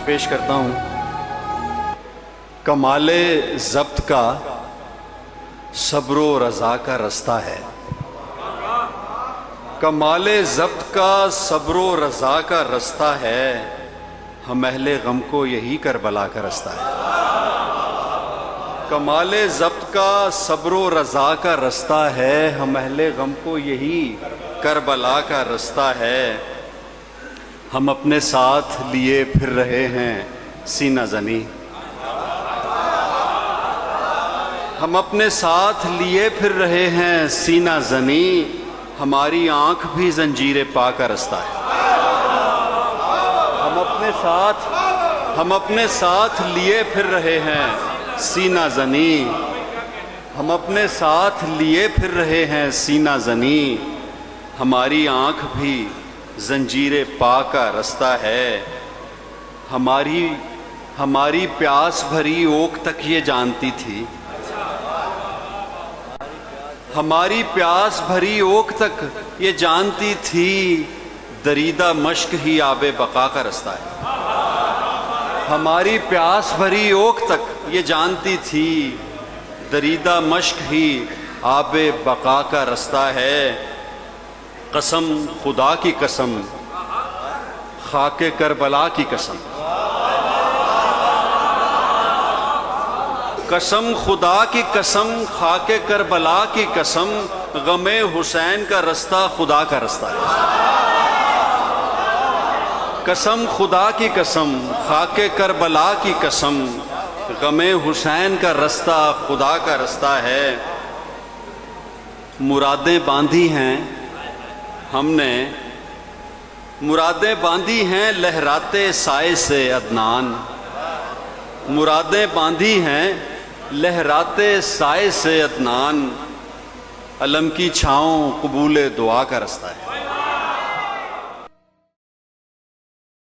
پیش کرتا ہوں۔ کمال ضبط کا صبر و رضا کا رستہ ہے، کمال ضبط کا صبر و رضا کا رستہ ہے، ہم اہل غم کو یہی کربلا کا رستہ ہے۔ کمال ضبط کا صبر و رضا کا رستہ ہے، ہم اہل غم کو یہی کربلا کا رستہ ہے۔ ہم اپنے ساتھ لیے پھر رہے ہیں سینہ زنی، ہم اپنے ساتھ لیے پھر رہے ہیں سینہ زنی، ہماری آنکھ بھی زنجیر پا کا رستہ ہے۔ ہم اپنے ساتھ لیے پھر رہے ہیں سینہ زنی، ہم اپنے ساتھ لیے پھر رہے ہیں سینہ زنی، ہماری آنکھ بھی زنجیر پا کا رستہ ہے۔ ہماری پیاس بھری اوک تک یہ جانتی تھی، ہماری پیاس بھری اوک تک یہ جانتی تھی، دریدہ مشک ہی آب بقا کا رستہ ہے۔ ہماری پیاس بھری اوک تک یہ جانتی تھی، دریدہ مشک ہی آب بقا کا رستہ ہے۔ قسم خدا کی قسم، خاک کربلا کی قسم، قسم خدا کی قسم، خاک کربلا کی قسم، غم حسین کا رستہ خدا کا رستہ ہے۔ قسم خدا کی قسم، خاک کربلا کی قسم، غم حسین کا رستہ خدا کا رستہ ہے۔ مرادیں باندھی ہیں ہم نے، مرادیں باندھی ہیں لہراتے سائے سے عدنان، مرادیں باندھی ہیں لہراتے سائے سے عدنان، علم کی چھاؤں قبول دعا کا رستہ ہے۔